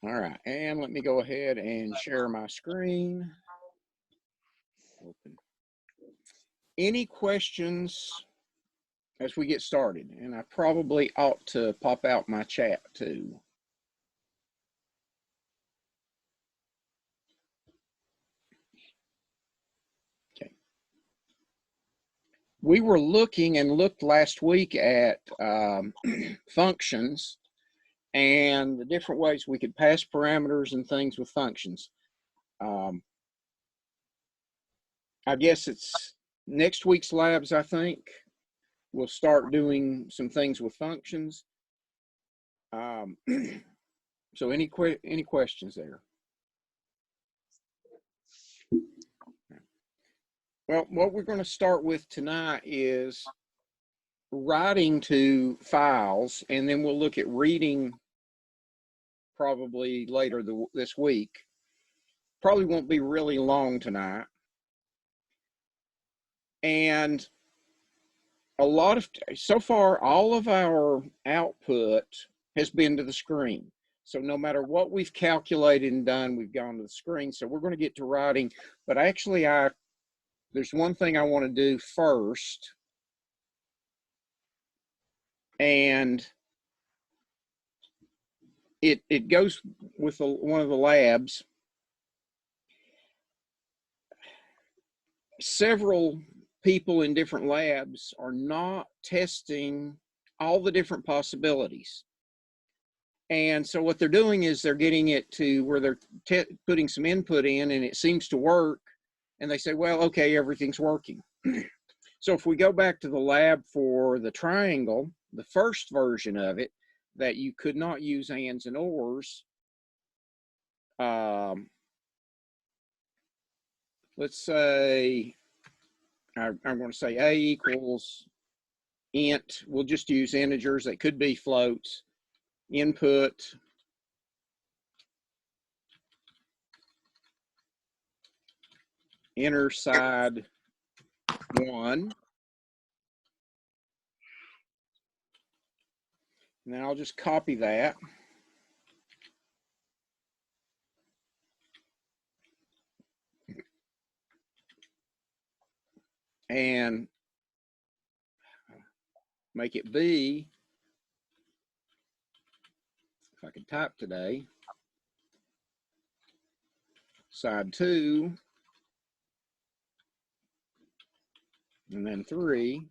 All right, and let me go ahead and share my screen. Open. Any questions as we get started? And I probably ought to pop out my chat too. Okay. We were looking and looked last week at functions and the different ways we could pass parameters and things with functions. I guess it's next week's labs, I think. We'll start doing some things with functions. So any questions there? Well, what we're going to start with tonight is writing to files, and then we'll look at reading probably later this week. Probably won't be really long tonight. And so far, all of our output has been to the screen. So no matter what we've calculated and done, we've gone to the screen. So we're going to get to writing, but actually there's one thing I want to do first. And it goes with one of the labs. Several people in different labs are not testing all the different possibilities. And so what they're doing is they're getting it to where they're putting some input in and it seems to work. And they say, well, okay, everything's working. So if we go back to the lab for the triangle, the first version of it, that you could not use ands and ors, let's say, I'm going to say A equals int. We'll just use integers. That could be floats. Input inner side 1. And then I'll just copy that. And make it B. If I could type today. Side 2. And then 3.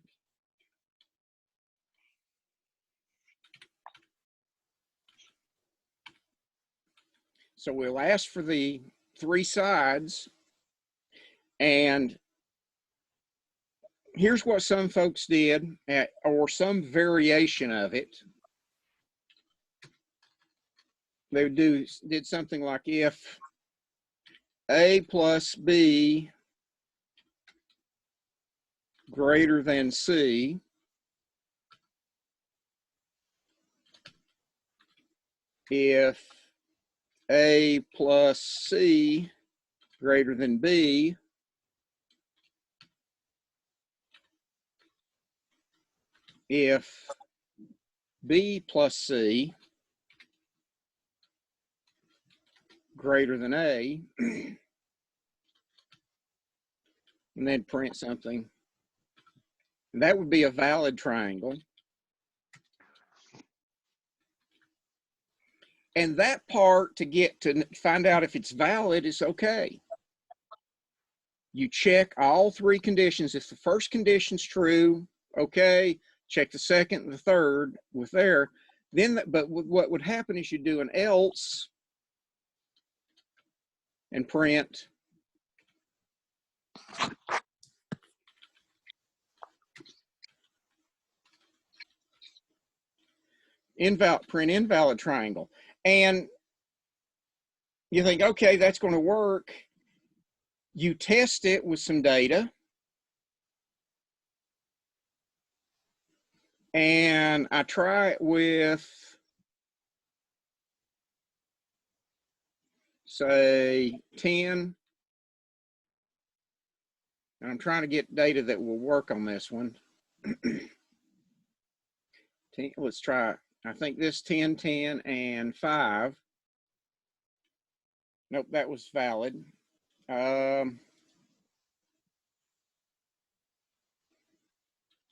So we'll ask for the 3 sides. And here's what some folks did, or some variation of it. They did something like if A plus B greater than C, if A plus C greater than B, if B plus C greater than A, and then print something. And that would be a valid triangle. And that part to get to find out if it's valid is okay. You check all 3 conditions. If the first condition's true, okay. Check the second and the third with there. Then, but what would happen is you do an else and print invalid triangle. And you think, okay, that's going to work. You test it with some data. And I try it with, say, 10. And I'm trying to get data that will work on this one. Let's try, I think this 10, 10, and 5. Nope, that was valid.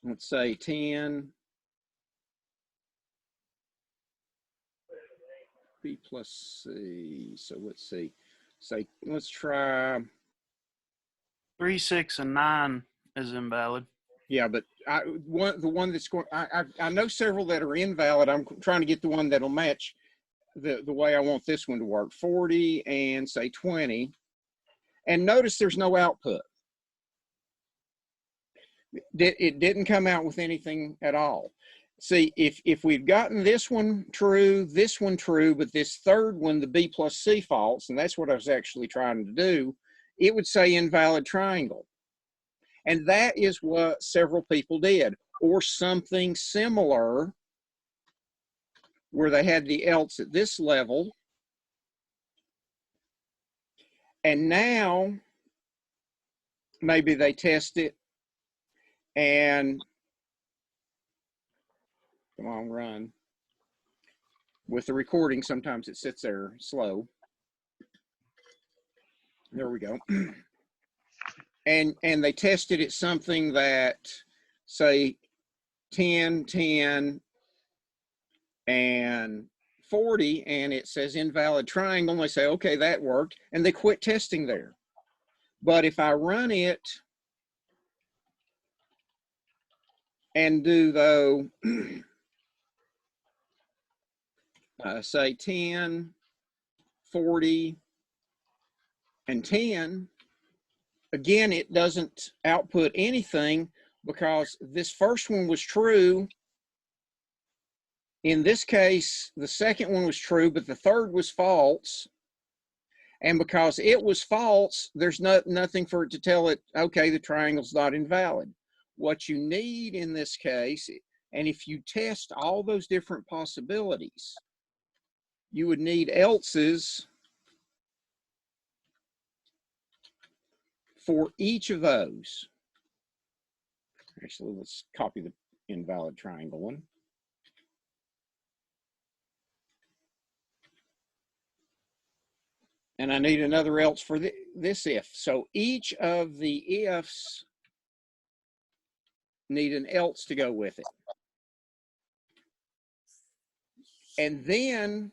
Let's say 10. B plus C. So let's see. Say, let's try. 3, 6, and 9 is invalid. Yeah, but the one that's going, I know several that are invalid. I'm trying to get the one that'll match the way I want this one to work. 40 and say 20. And notice there's no output. It didn't come out with anything at all. See, if we've gotten this one true, but this third one, the B plus C false, and that's what I was actually trying to do, it would say invalid triangle. And that is what several people did, or something similar where they had the else at this level. And now maybe they test it and come on, run. With the recording, sometimes it sits there slow. There we go. And they tested it something that, say, 10, 10, and 40, and it says invalid triangle, and they say, okay, that worked, and they quit testing there. But if I run it and do, though, say 10, 40, and 10, again, it doesn't output anything because this first one was true. In this case, the second one was true, but the third was false. And because it was false, there's nothing for it to tell it, okay, the triangle's not invalid. What you need in this case, and if you test all those different possibilities, you would need else's for each of those. Actually, let's copy the invalid triangle one. And I need another else for this if. So each of the ifs need an else to go with it. And then,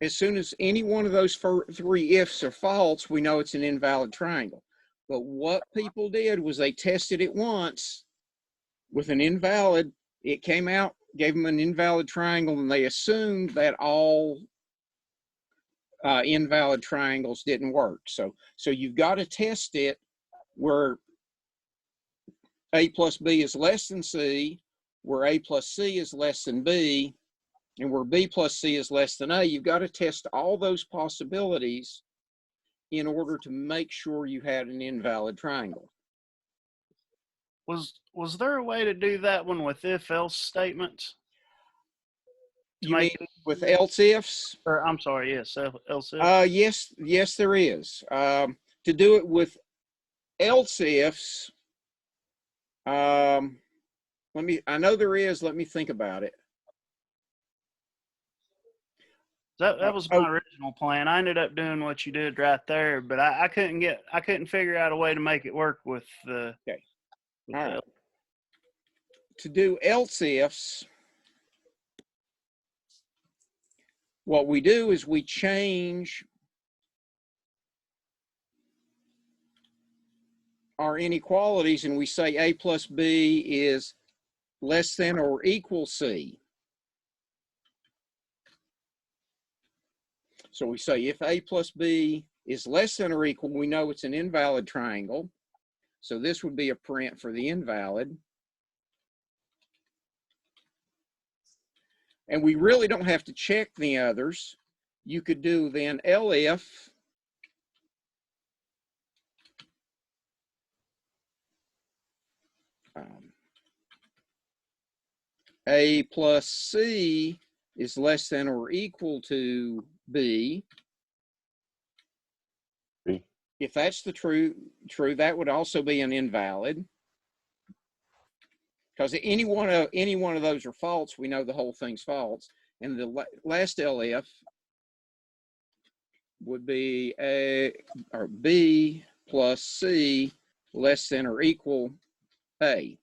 as soon as any one of those three ifs are false, we know it's an invalid triangle. But what people did was they tested it once with an invalid. It came out, gave them an invalid triangle, and they assumed that all invalid triangles didn't work. So you've got to test it where A plus B is less than C, where A plus C is less than B, and where B plus C is less than A. You've got to test all those possibilities in order to make sure you had an invalid triangle. Was there a way to do that one with if-else statements? You mean with else ifs? Or I'm sorry, yes, else ifs. Yes, there is. To do it with else ifs, I know there is. Let me think about it. That was my original plan. I ended up doing what you did right there, but I couldn't figure out a way to make it work with the. Okay. All right. To do else ifs, what we do is we change our inequalities and we say A plus B is less than or equal C. So we say if A plus B is less than or equal, we know it's an invalid triangle. So this would be a parent for the invalid. And we really don't have to check the others. You could do then elif A plus C is less than or equal to B. B. If that's the true, that would also be an invalid. Because any one of those are false, we know the whole thing's false. And the last elif would be A or B plus C less than or equal A.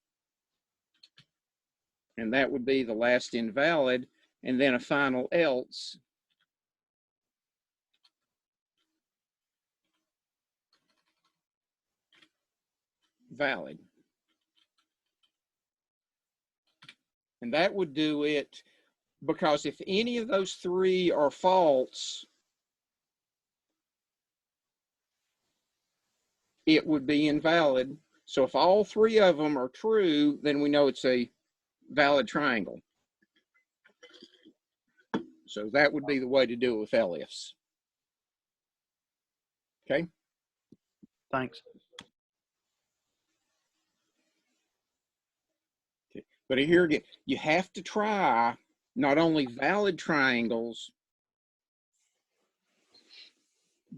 And that would be the last invalid, and then a final else. Valid. And that would do it, because if any of those three are false, it would be invalid. So if all three of them are true, then we know it's a valid triangle. So that would be the way to do it with LFs. Okay? Thanks. Okay. But here again, you have to try not only valid triangles,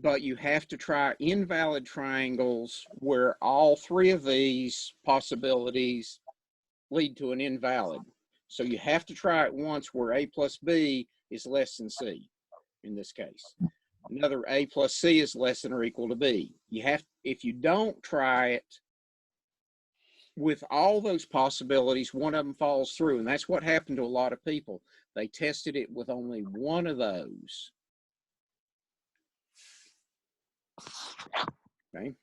but you have to try invalid triangles where all three of these possibilities lead to an invalid. So you have to try it once where A plus B is less than C in this case. Another A plus C is less than or equal to B. You have, if you don't try it with all those possibilities, one of them falls through. And that's what happened to a lot of people. They tested it with only one of those. Okay.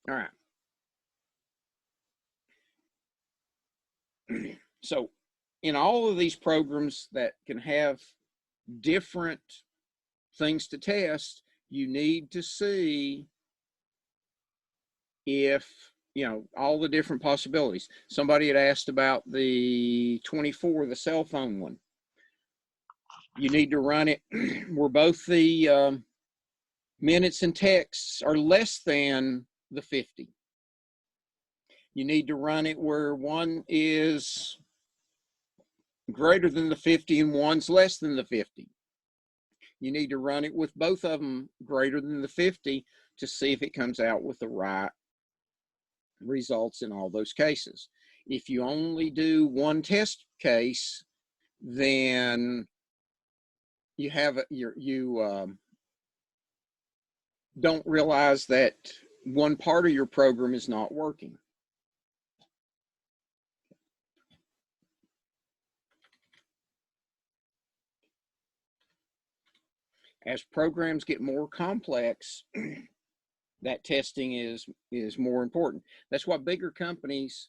All right. So in all of these programs that can have different things to test, you need to see if, you know, all the different possibilities. Somebody had asked about the 24, the cell phone one. You need to run it where both the minutes and texts are less than the 50. You need to run it where one is greater than the 50 and one's less than the 50. You need to run it with both of them greater than the 50 to see if it comes out with the right results in all those cases. If you only do one test case, then you have you don't realize that one part of your program is not working. As programs get more complex, that testing is more important. That's why bigger companies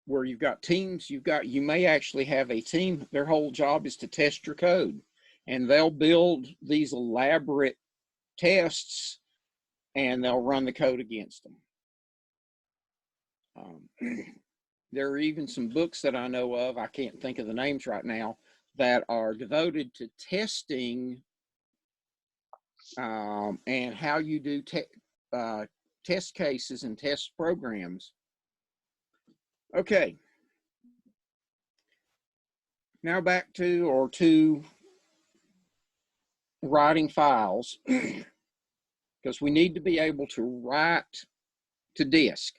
where you've got teams, you may actually have a team, their whole job is to test your code, and they'll build these elaborate tests and they'll run the code against them. There are even some books that I know of, I can't think of the names right now, that are devoted to testing and how you do test cases and test programs. Okay. Now back to writing files, because we need to be able to write to disk.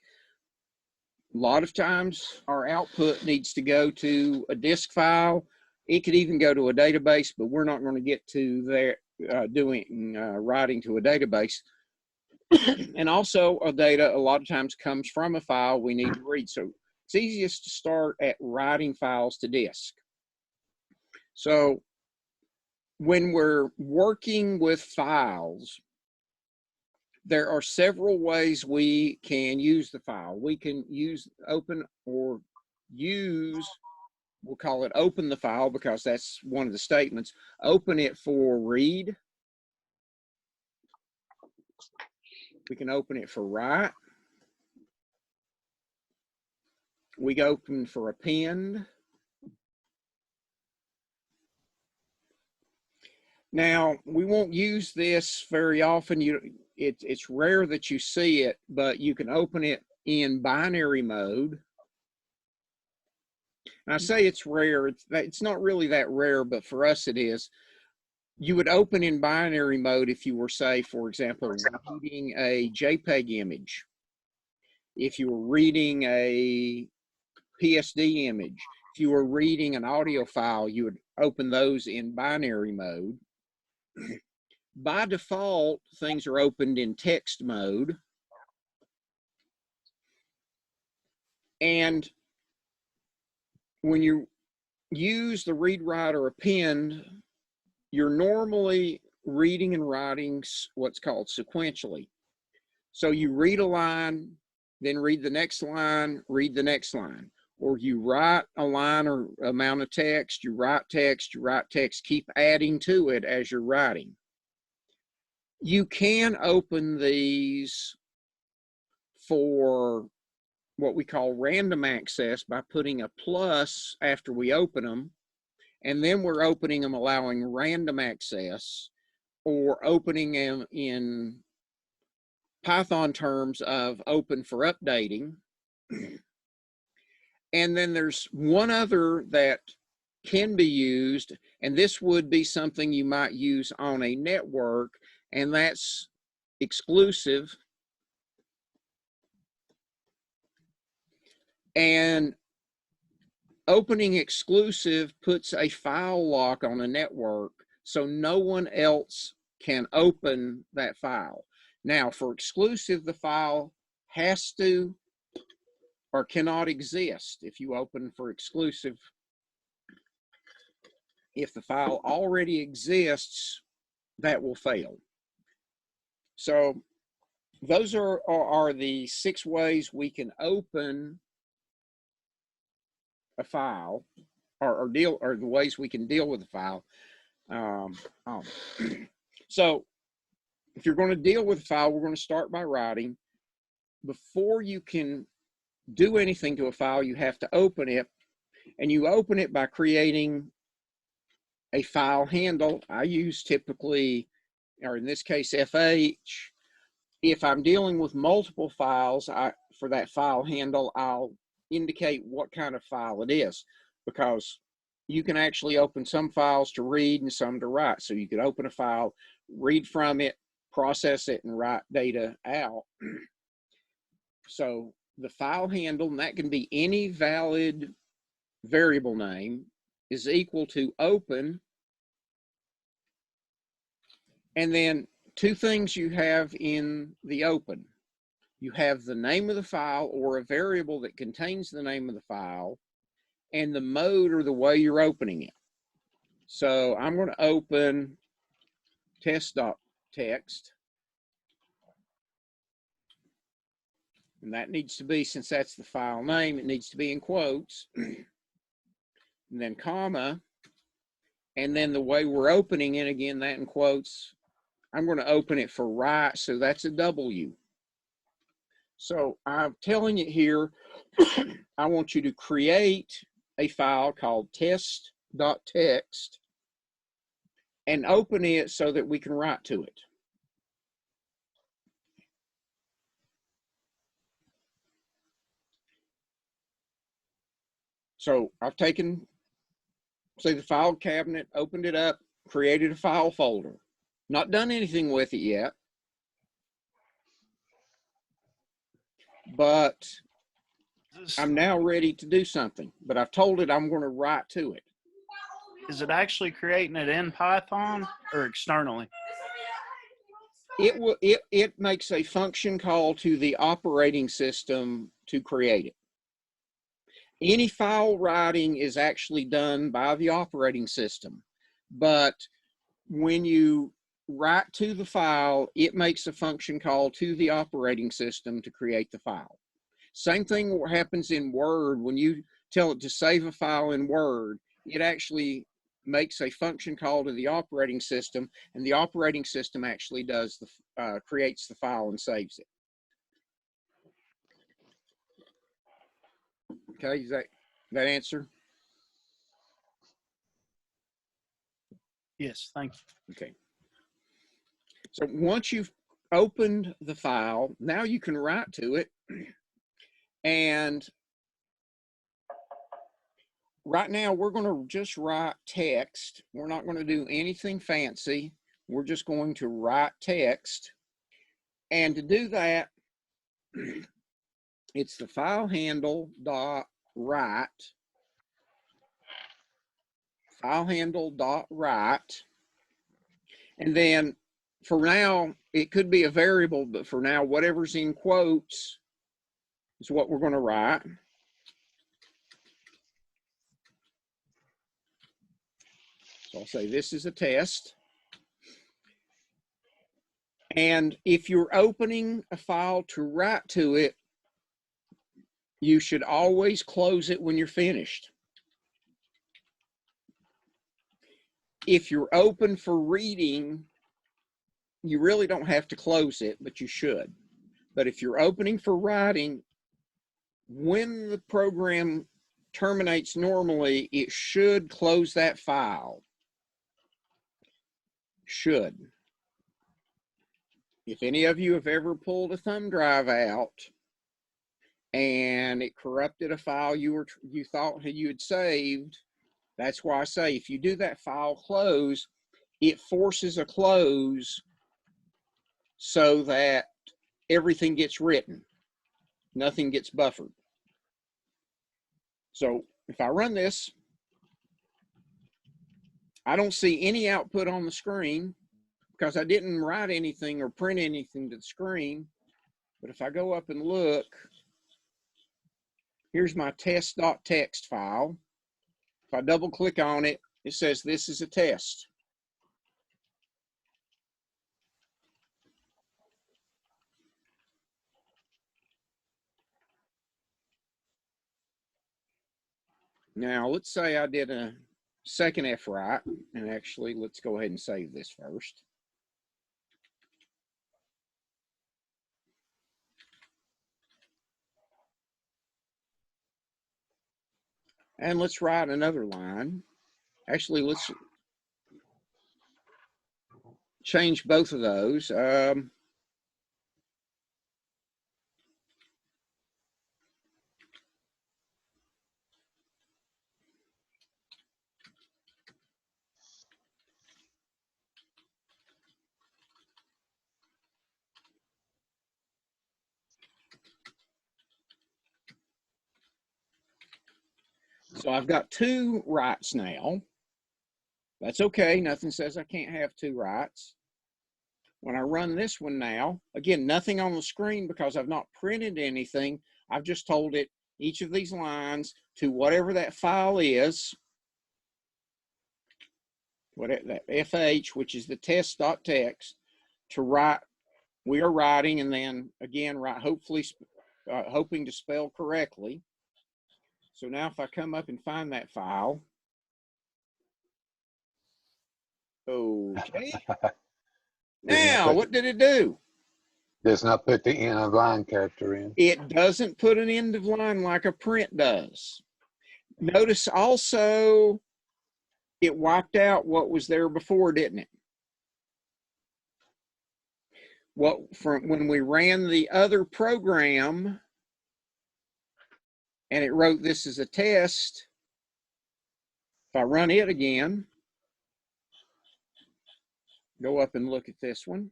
A lot of times our output needs to go to a disk file. It could even go to a database, but we're not going to get to there writing to a database. And also a data a lot of times comes from a file we need to read. So it's easiest to start at writing files to disk. So when we're working with files, there are several ways we can use the file. We can use open, or use, we'll call it open the file because that's one of the statements. Open it for read. We can open it for write. We can open for append. Now, we won't use this very often. It's rare that you see it, but you can open it in binary mode. And I say it's rare. It's not really that rare, but for us it is. You would open in binary mode if you were, say, for example, reading a JPEG image. If you were reading a PSD image. If you were reading an audio file, you would open those in binary mode. By default, things are opened in text mode. And when you use the read, write, or append, you're normally reading and writing what's called sequentially. So you read a line, then read the next line, read the next line. Or you write a line or amount of text, you write text, keep adding to it as you're writing. You can open these for what we call random access by putting a plus after we open them, and then we're opening them allowing random access, or opening them in Python terms of open for updating. And then there's one other that can be used, and this would be something you might use on a network, and that's exclusive. And opening exclusive puts a file lock on a network, so no one else can open that file. Now, for exclusive, the file has to or cannot exist. If you open for exclusive, if the file already exists, that will fail. So those are the 6 ways we can open a file, or the ways we can deal with a file. So if you're going to deal with a file, we're going to start by writing. Before you can do anything to a file, you have to open it, and you open it by creating a file handle. I use typically, or in this case, FH. If I'm dealing with multiple files, for that file handle, I'll indicate what kind of file it is, because you can actually open some files to read and some to write. So you could open a file, read from it, process it, and write data out. So the file handle, and that can be any valid variable name, is equal to open. And then 2 things you have in the open. You have the name of the file, or a variable that contains the name of the file, and the mode, or the way you're opening it. So I'm going to open test.txt. And that needs to be, since that's the file name, it needs to be in quotes. And then comma. And then the way we're opening it, again, that in quotes. I'm going to open it for write, so that's a W. So I'm telling it here, I want you to create a file called test.txt and open it so that we can write to it. So I've taken, say, the file cabinet, opened it up, created a file folder. Not done anything with it yet, but I'm now ready to do something. But I've told it I'm going to write to it. Is it actually creating it in Python or externally? It makes a function call to the operating system to create it. Any file writing is actually done by the operating system, but when you write to the file, it makes a function call to the operating system to create the file. Same thing happens in Word. When you tell it to save a file in Word, it actually makes a function call to the operating system, and the operating system actually does the creates the file and saves it. Okay, is that answer? Yes, thank you. Okay. So once you've opened the file, now you can write to it. And right now we're going to just write text. We're not going to do anything fancy. We're just going to write text. And to do that, it's the file handle dot write, file handle dot write, And then for now, it could be a variable, but for now, whatever's in quotes is what we're going to write. So I'll say this is a test. And if you're opening a file to write to it, you should always close it when you're finished. If you're open for reading, you really don't have to close it, but you should. But if you're opening for writing, when the program terminates normally, it should close that file. Should. If any of you have ever pulled a thumb drive out and it corrupted a file you thought you had saved, that's why I say if you do that file close, it forces a close so that everything gets written. Nothing gets buffered. So if I run this, I don't see any output on the screen because I didn't write anything or print anything to the screen. But if I go up and look, here's my test.txt file. If I double click on it, it says this is a test. Now, let's say I did a second F write, and actually, let's go ahead and save this first. And let's write another line. Actually, let's change both of those. So I've got two writes now. That's okay. Nothing says I can't have two writes. When I run this one now, again, nothing on the screen because I've not printed anything. I've just told it each of these lines to whatever that file is, that FH, which is the test.txt, to write. We are writing, and then again, write, hopefully, hoping to spell correctly. So now if I come up and find that file, okay. Now, what did it do? Does not put the end of line character in. It doesn't put an end of line like a print does. Notice also it wiped out what was there before, didn't it? From when we ran the other program and it wrote this as a test, if I run it again, go up and look at this one,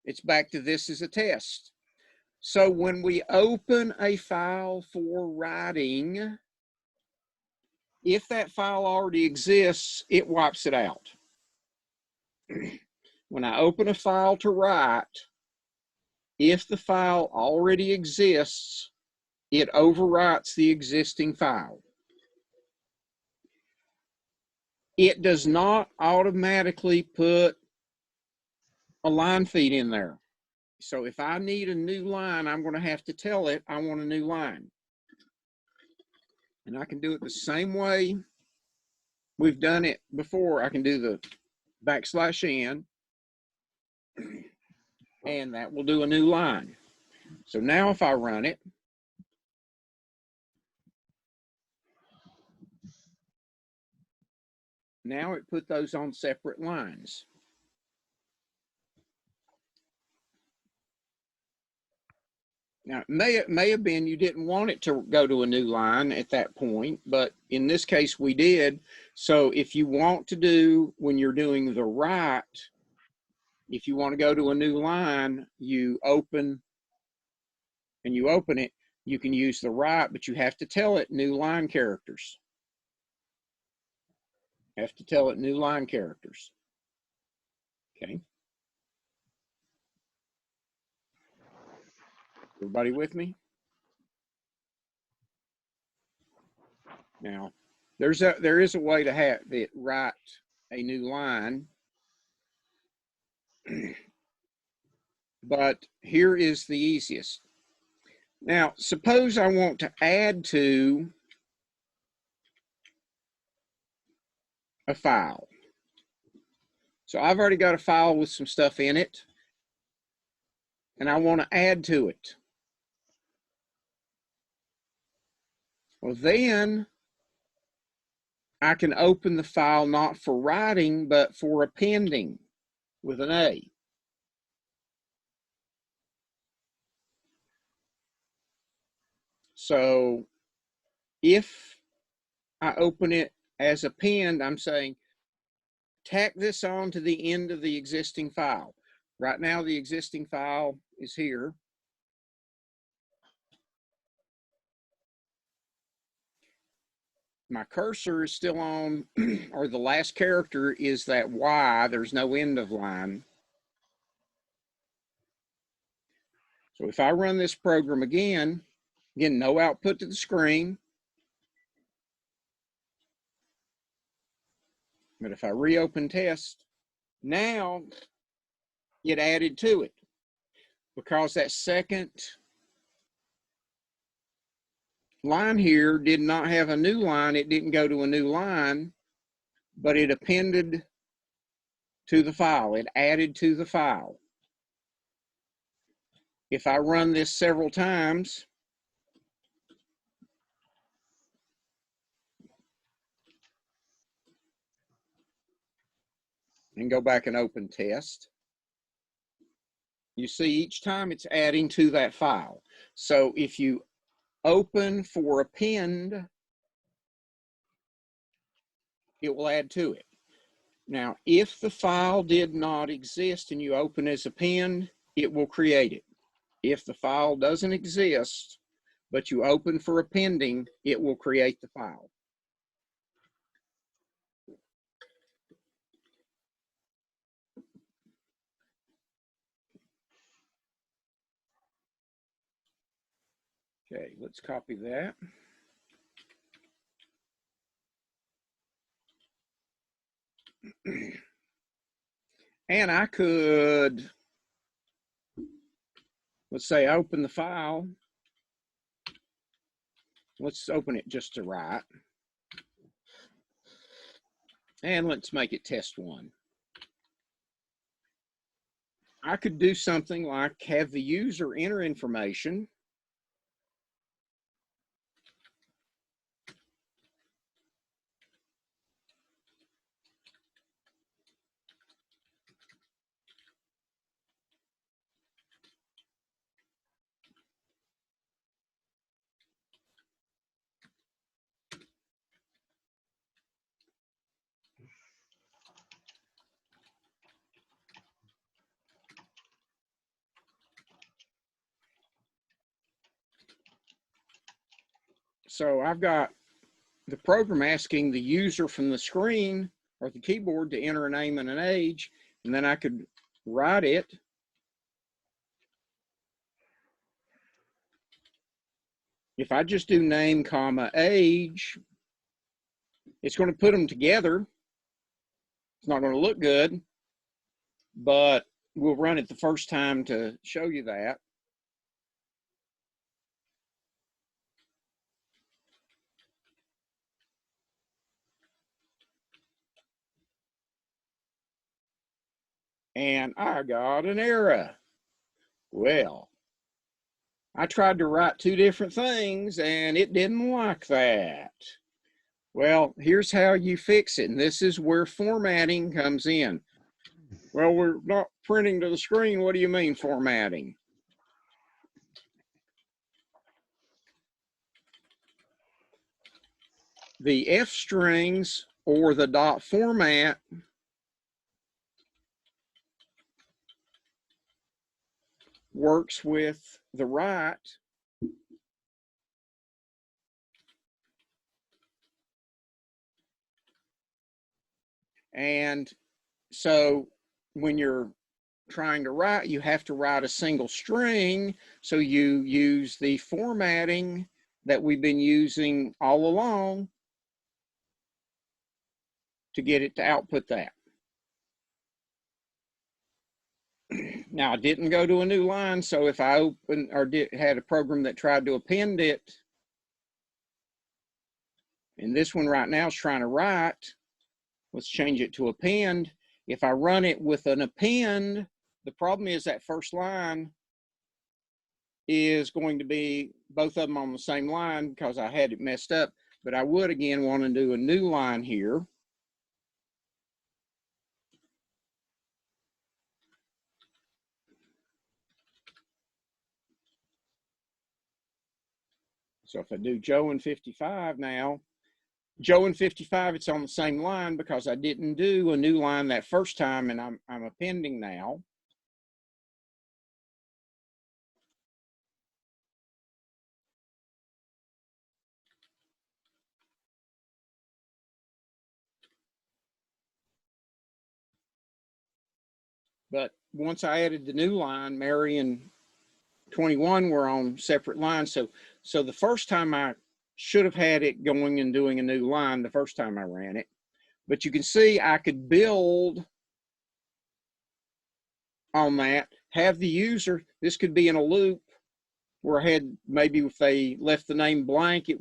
it's back to this as a test. So when we open a file for writing, if that file already exists, it wipes it out. When I open a file to write, if the file already exists, it overwrites the existing file. It does not automatically put a line feed in there. So if I need a new line, I'm going to have to tell it I want a new line. And I can do it the same way we've done it before. I can do the \n, and that will do a new line. So now if I run it, now it put those on separate lines. Now, it may have been you didn't want it to go to a new line at that point, but in this case we did. So if you want to do, when you're doing the write, if you want to go to a new line, you open it, you can use the write, but you have to tell it new line characters. Have to tell it new line characters. Okay. Everybody with me? Now, there is a way to have it write a new line, but here is the easiest. Now, suppose I want to add to a file. So I've already got a file with some stuff in it, and I want to add to it. Well, then I can open the file not for writing, but for appending with an A. So if I open it as append, I'm saying tack this on to the end of the existing file. Right now, the existing file is here. My cursor is still on, or the last character is that Y. There's no end of line. So if I run this program again, no output to the screen. But if I reopen test, now it added to it because that second line here did not have a new line. It didn't go to a new line, but it appended to the file. It added to the file. If I run this several times, and go back and open test, you see each time it's adding to that file. So if you open for append, it will add to it. Now, if the file did not exist and you open as append, it will create it. If the file doesn't exist, but you open for appending, it will create the file. Okay, let's copy that. And I could, let's say I open the file. Let's open it just to write. And let's make it test one. I could do something like have the user enter information. So I've got the program asking the user from the screen or the keyboard to enter a name and an age, and then I could write it. If I just do name, comma, age, it's going to put them together. It's not going to look good, but we'll run it the first time to show you that. And I got an error. Well, I tried to write two different things and it didn't like that. Well, here's how you fix it. And this is where formatting comes in. Well, we're not printing to the screen. What do you mean formatting? The F strings or the dot format works with the write. And so when you're trying to write, you have to write a single string. So you use the formatting that we've been using all along to get it to output that. Now, I didn't go to a new line, so if I opened or had a program that tried to append it, and this one right now is trying to write, let's change it to append. If I run it with an append, the problem is that first line is going to be both of them on the same line because I had it messed up. But I would again want to do a new line here. So if I do Joe and 55 now, Joe and 55, it's on the same line because I didn't do a new line that first time, and I'm appending now. But once I added the new line, Mary and 21 were on separate lines. So the first time I should have had it going and doing a new line the first time I ran it. But you can see I could build on that, have the user, this could be in a loop where I had, maybe if they left the name blank, it,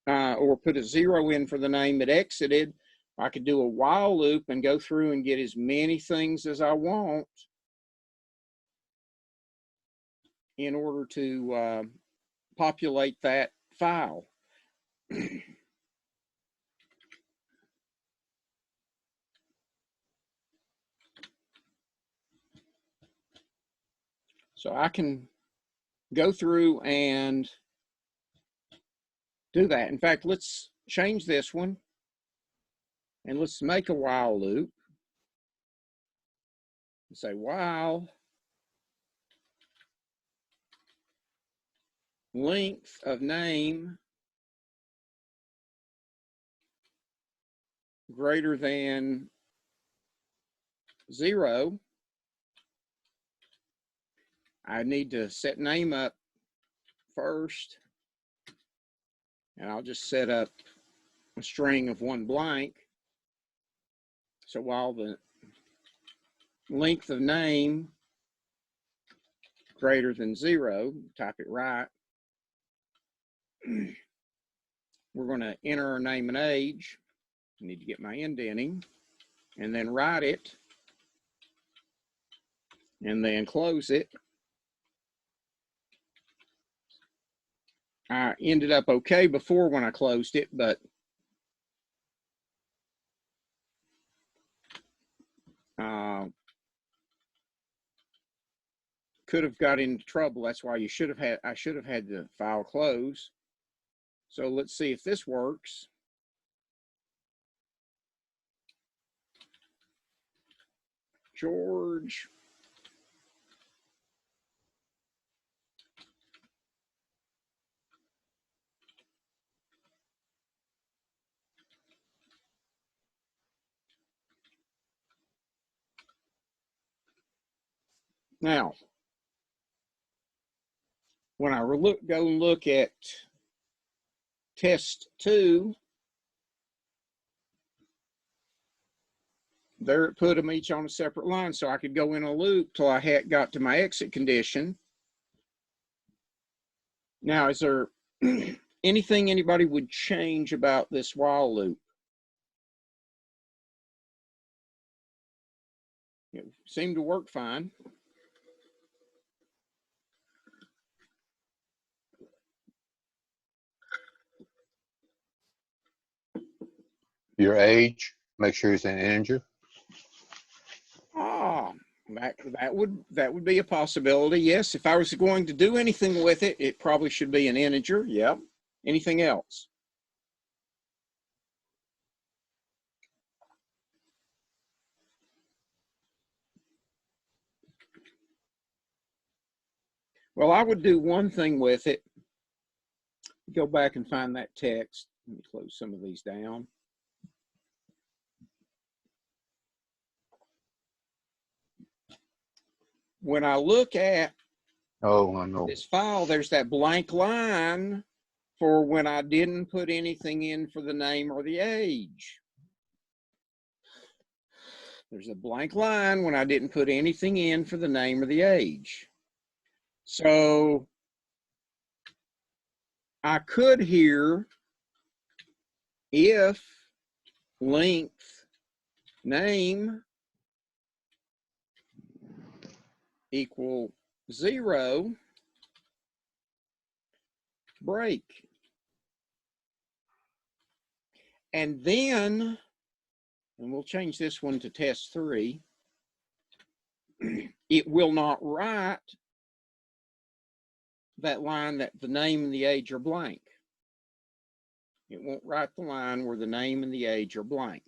or put a 0 in for the name it exited, I could do a while loop and go through and get as many things as I want in order to populate that file. So I can go through and do that. In fact, let's change this one and let's make a while loop. Say while length of name greater than 0. I need to set name up first, and I'll just set up a string of 1 blank. So while the length of name greater than 0, type it right, we're going to enter our name and age. I need to get my indenting, and then write it, and then close it. I ended up okay before when I closed it, but could have got into trouble. That's why I should have had the file close. So let's see if this works. George. Now, when I go and look at test 2, there it put them each on a separate line, so I could go in a loop till I got to my exit condition. Now, is there anything anybody would change about this while loop? It seemed to work fine. Your age, make sure it's an integer. Ah, that would be a possibility. Yes, if I was going to do anything with it, it probably should be an integer. Yep. Anything else? Well, I would do one thing with it. Go back and find that text. Let me close some of these down. when I look at Oh, I know. this file, there's that blank line for when I didn't put anything in for the name or the age. There's a blank line when I didn't put anything in for the name or the age. So I could here, if length name equal 0, break. And then, and we'll change this one to test 3, it will not write that line that the name and the age are blank. It won't write the line where the name and the age are blank.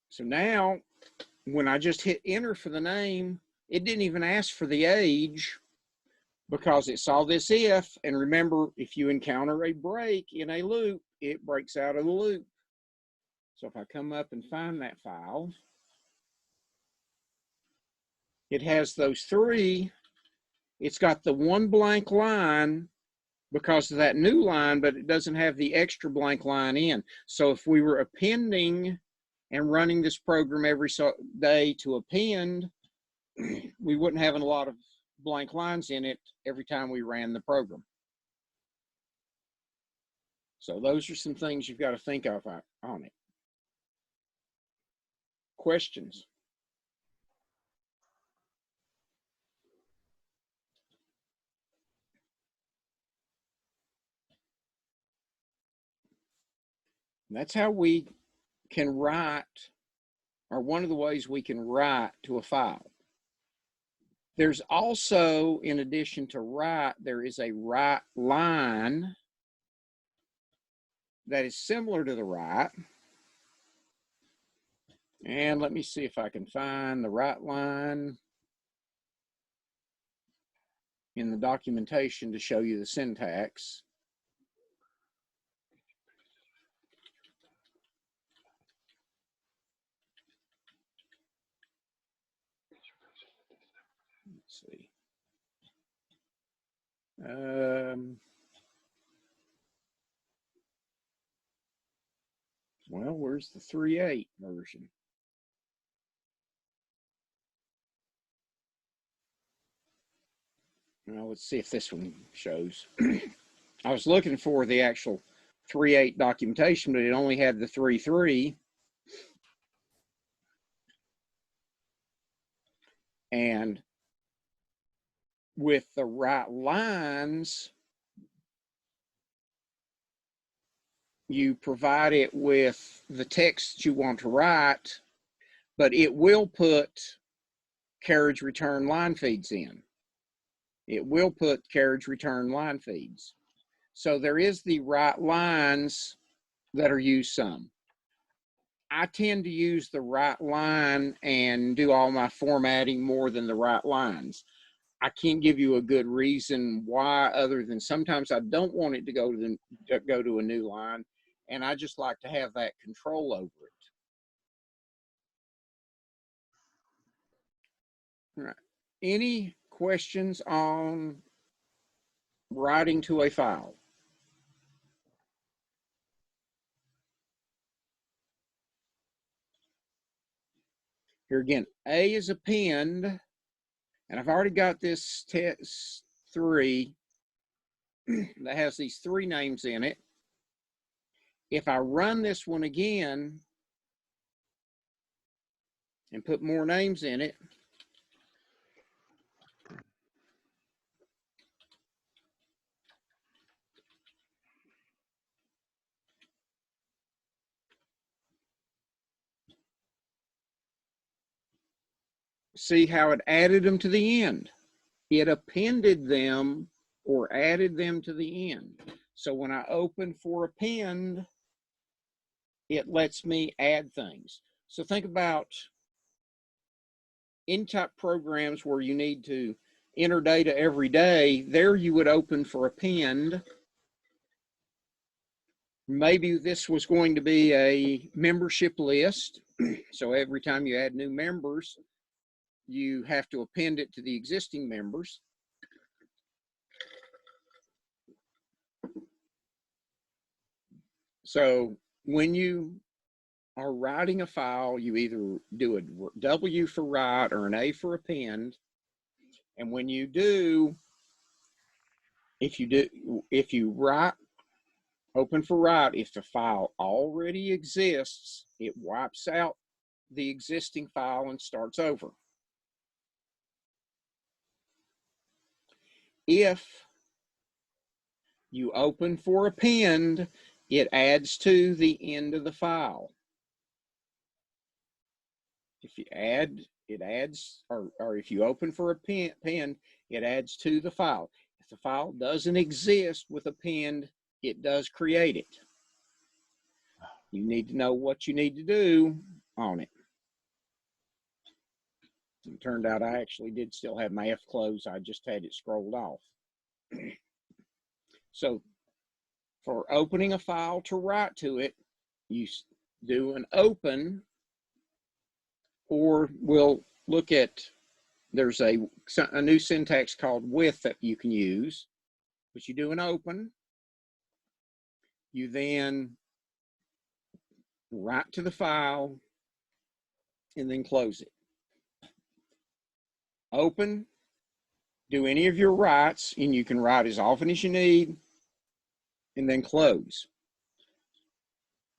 So now, when I just hit enter for the name, it didn't even ask for the age because it saw this if, and remember, if you encounter a break in a loop, it breaks out of the loop. So if I come up and find that file, it has those 3. It's got the one blank line because of that new line, but it doesn't have the extra blank line in. So if we were appending and running this program every day to append, we wouldn't have a lot of blank lines in it every time we ran the program. So those are some things you've got to think of on it. Questions? That's how we can write, or one of the ways we can write to a file. There's also, in addition to write, there is a write line that is similar to the write. And let me see if I can find the write line in the documentation to show you the syntax. Let's see. Well, where's the 3.8 version? Well, let's see if this one shows. I was looking for the actual 3.8 documentation, but it only had the 3.3. And with the write lines, you provide it with the text you want to write, but it will put carriage return line feeds in. It will put carriage return line feeds. So there is the write lines that are used some. I tend to use the write line and do all my formatting more than the write lines. I can't give you a good reason why, other than sometimes I don't want it to go to a new line, and I just like to have that control over it. All right. Any questions on writing to a file? Here again, A is append, and I've already got this test 3 that has these 3 names in it. If I run this one again and put more names in it, see how it added them to the end. It appended them or added them to the end. So when I open for append, it lets me add things. So think about in-type programs where you need to enter data every day. There you would open for append. Maybe this was going to be a membership list. So every time you add new members, you have to append it to the existing members. So when you are writing a file, you either do a W for write or an A for append. And when you do, if you write, open for write, if the file already exists, it wipes out the existing file and starts over. If you open for append, it adds to the end of the file. If you add, it adds, or if you open for append, it adds to the file. If the file doesn't exist with append, it does create it. You need to know what you need to do on it. It turned out I actually did still have my F closed. I just had it scrolled off. So for opening a file to write to it, you do an open, or we'll look at, there's a new syntax called with that you can use, but you do an open, you then write to the file, and then close it. Open, do any of your writes, and you can write as often as you need, and then close.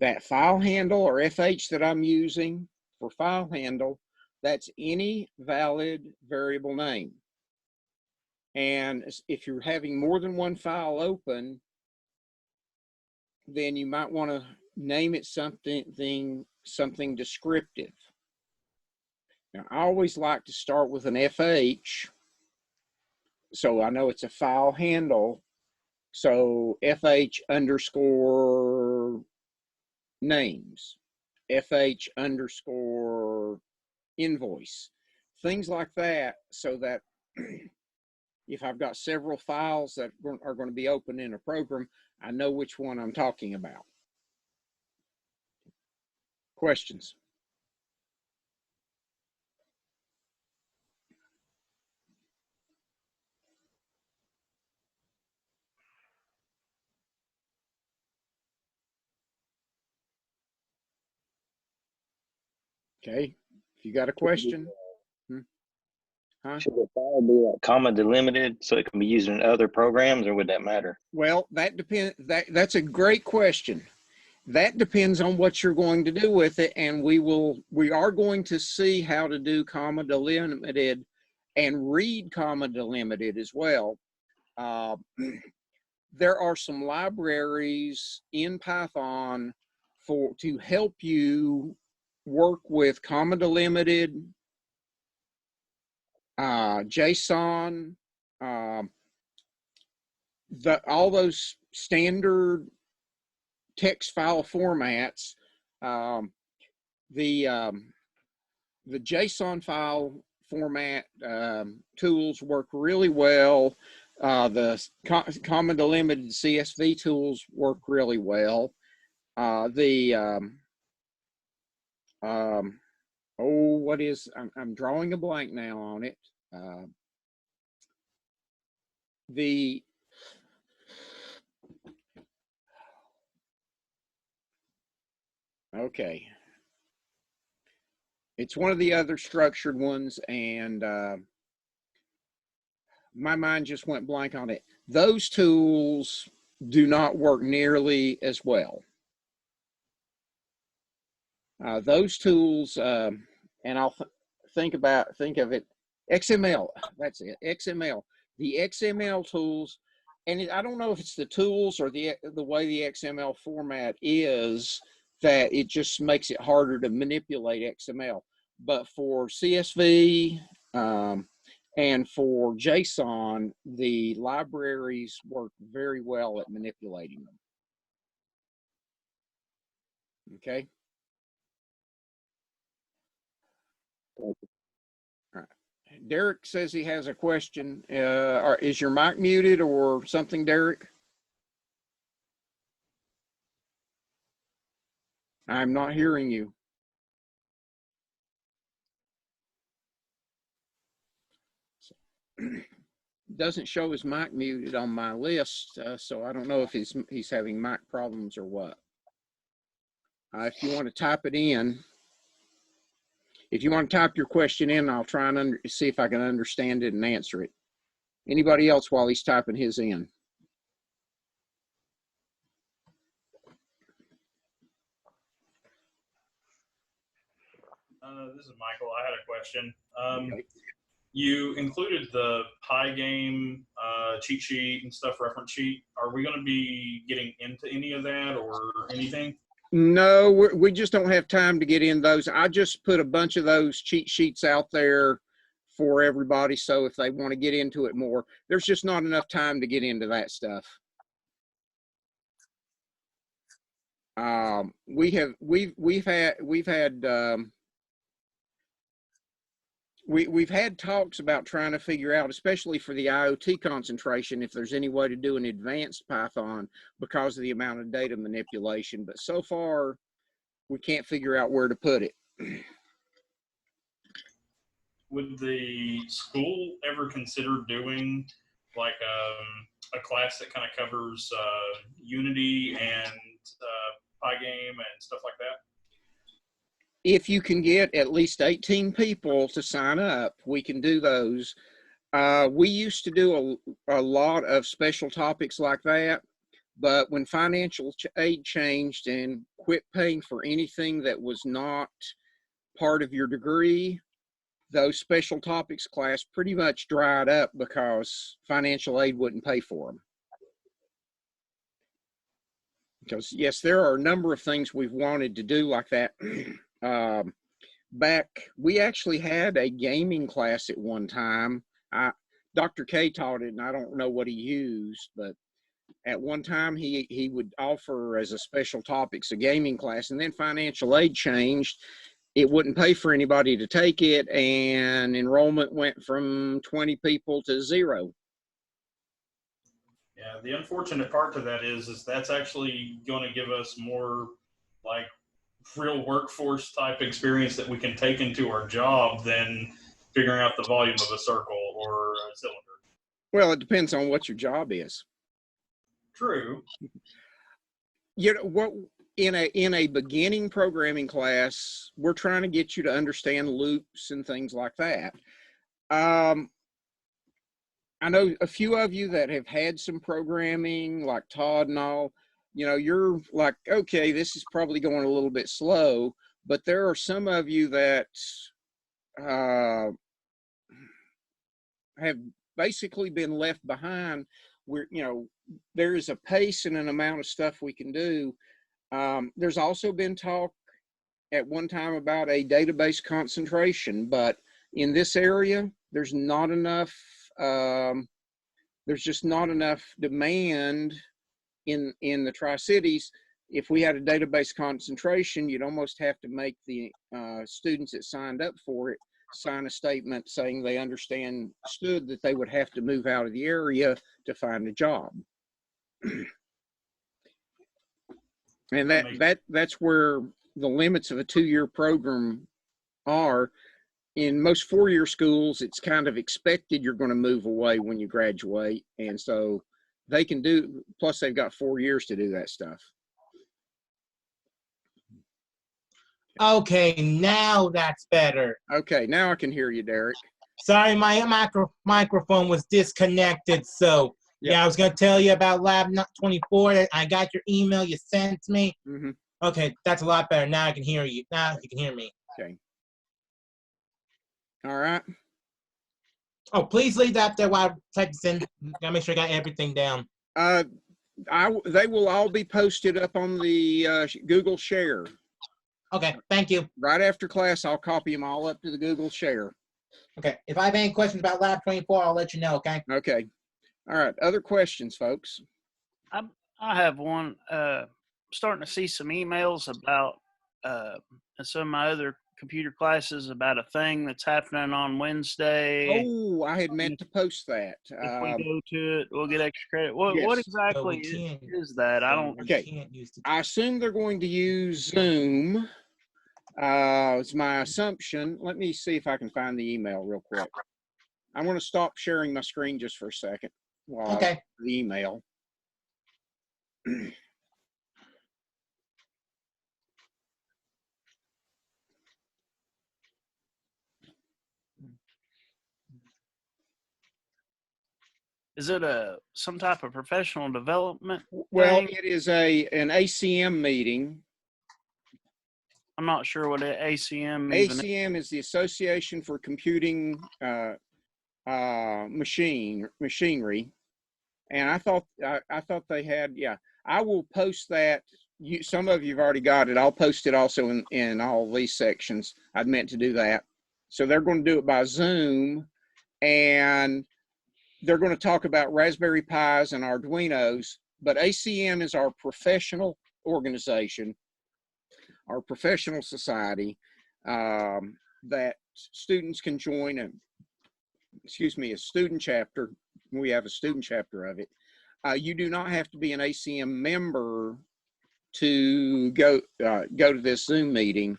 That file handle or FH that I'm using for file handle, that's any valid variable name. And if you're having more than one file open, then you might want to name it something descriptive. Now, I always like to start with an FH, so I know it's a file handle. So FH underscore names, FH underscore invoice, things like that, so that if I've got several files that are going to be open in a program, I know which one I'm talking about. Questions? Okay, if you got a question. Huh? Should the file be like comma delimited so it can be used in other programs, or would that matter? Well, that depends. That's a great question. That depends on what you're going to do with it, and we are going to see how to do comma delimited and read comma delimited as well. There are some libraries in Python to help you work with comma delimited, JSON, all those standard text file formats. The JSON file format tools work really well. The comma delimited CSV tools work really well. I'm drawing a blank now on it. Okay. It's one of the other structured ones, and my mind just went blank on it. Those tools do not work nearly as well. Those tools, and I'll think of it, XML, that's it, XML. The XML tools, and I don't know if it's the tools or the way the XML format is, that it just makes it harder to manipulate XML. But for CSV, And for JSON, the libraries work very well at manipulating them. Okay. All right. Derek says he has a question. Is your mic muted or something, Derek? I'm not hearing you. Doesn't show his mic muted on my list, so I don't know if he's having mic problems or what. If you want to type it in, if you want to type your question in, I'll try and see if I can understand it and answer it. Anybody else while he's typing his in? This is Michael. I had a question. Okay. You included the pie game cheat sheet and stuff, reference sheet. Are we going to be getting into any of that or anything? No, we just don't have time to get in those. I just put a bunch of those cheat sheets out there for everybody. So if they want to get into it more, there's just not enough time to get into that stuff. We've had talks about trying to figure out, especially for the IoT concentration, if there's any way to do an advanced Python because of the amount of data manipulation. But so far, we can't figure out where to put it. Would the school ever consider doing like a class that kind of covers Unity and Pygame and stuff like that? If you can get at least 18 people to sign up, we can do those. We used to do a lot of special topics like that, but when financial aid changed and quit paying for anything that was not part of your degree, those special topics class pretty much dried up because financial aid wouldn't pay for them. Because yes, there are a number of things we've wanted to do like that. We actually had a gaming class at one time. Dr. K taught it, and I don't know what he used, but at one time he would offer as a special topics a gaming class, and then financial aid changed. It wouldn't pay for anybody to take it, and enrollment went from 20 people to 0. Yeah, the unfortunate part to that is that's actually going to give us more like real workforce type experience that we can take into our job than figuring out the volume of a circle or a cylinder. Well, it depends on what your job is. True. You know what? In a beginning programming class, we're trying to get you to understand loops and things like that. I know a few of you that have had some programming, like Todd and all. You know, you're like, okay, this is probably going a little bit slow, but there are some of you that have basically been left behind. Where, you know, there is a pace and an amount of stuff we can do. There's also been talk at one time about a database concentration, but in this area, there's not enough. There's just not enough demand in the Tri-Cities. If we had a database concentration, you'd almost have to make the students that signed up for it sign a statement saying they understood that they would have to move out of the area to find a job. And that's where the limits of a 2-year program are. In most 4-year schools, it's kind of expected you're going to move away when you graduate. And so they can do, plus they've got 4 years to do that stuff. Okay, now that's better. Okay, now I can hear you, Derek. Sorry, my microphone was disconnected. So yeah, I was going to tell you about Lab 24. I got your email you sent me. Mm-hmm. Okay, that's a lot better. Now I can hear you. Now you can hear me. Okay. All right. Oh, please leave that there while I type this in. Gotta make sure I got everything down. They will all be posted up on the Google Share. Okay, thank you. Right after class, I'll copy them all up to the Google Share. Okay. If I have any questions about Lab 24, I'll let you know, okay? Okay. All right. Other questions, folks? I have one. Starting to see some emails about some of my other computer classes about a thing that's happening on Wednesday. Oh, I had meant to post that. If we go to it, we'll get extra credit. What Yes. exactly So we can't- is that? I don't. We Okay. can't use the I assume they're going to use Zoom. It's my assumption. Let me see if I can find the email real quick. I'm going to stop sharing my screen just for a second while I Okay. look for the email. Is it some type of professional development? Well, thing? it is an ACM meeting. I'm not sure what ACM even is. ACM is the Association for Computing Machinery, and I thought they had. Yeah, I will post that. Some of you've already got it. I'll post it also in all these sections. I'd meant to do that. So they're going to do it by Zoom, and they're going to talk about Raspberry Pis and Arduinos. But ACM is our professional organization, our professional society that students can join. A student chapter. We have a student chapter of it. You do not have to be an ACM member to go to this Zoom meeting.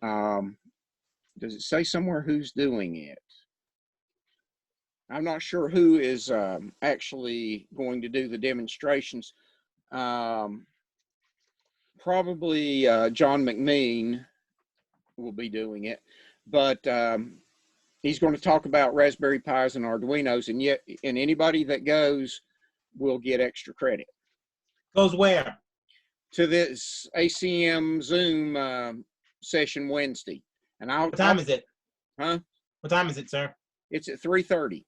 Does it say somewhere who's doing it? I'm not sure who is actually going to do the demonstrations. Probably John McMean will be doing it, but he's going to talk about Raspberry Pis and Arduinos, and anybody that goes will get extra credit. Goes where? To this ACM Zoom session Wednesday. And What time is it? Huh? What time is it, sir? It's at 3:30.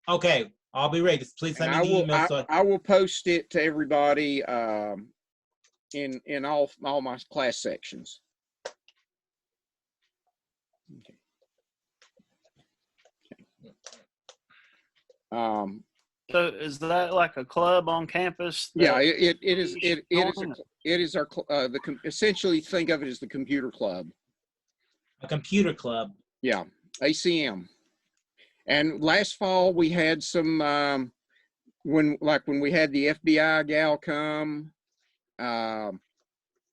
Okay, I'll be ready. Just please send me the email. I will post it to everybody in all my class sections. Okay. So is that like a club on campus? Yeah, it is. you It should is our essentially think of it as the computer club. A computer club. Yeah, ACM. And last fall we had some when we had the FBI gal come,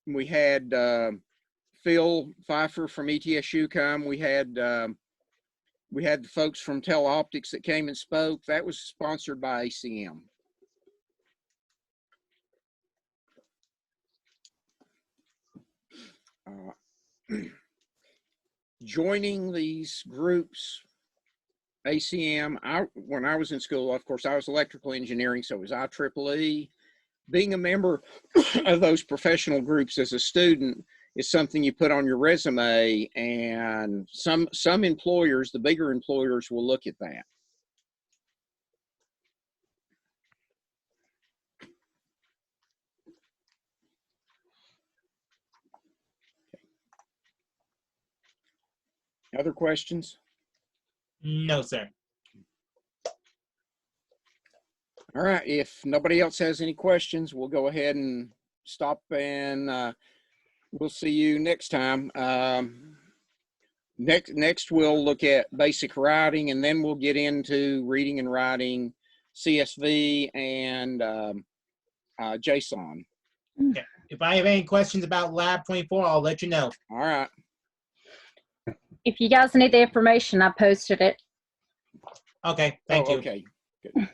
we had Phil Pfeiffer from ETSU come. We had the folks from Teleoptics that came and spoke. That was sponsored by ACM. Joining these groups, ACM, when I was in school, of course, I was electrical engineering, so it was IEEE. Being a member of those professional groups as a student is something you put on your resume, and some employers, the bigger employers, will look at that. Other questions? No, sir. All right, if nobody else has any questions, we'll go ahead and stop, and we'll see you next time. Next we'll look at basic writing, and then we'll get into reading and writing CSV and JSON. Okay. If I have any questions about Lab 24, I'll let you know. All right. If you guys need the information, I posted it. Okay, thank you. Okay, good.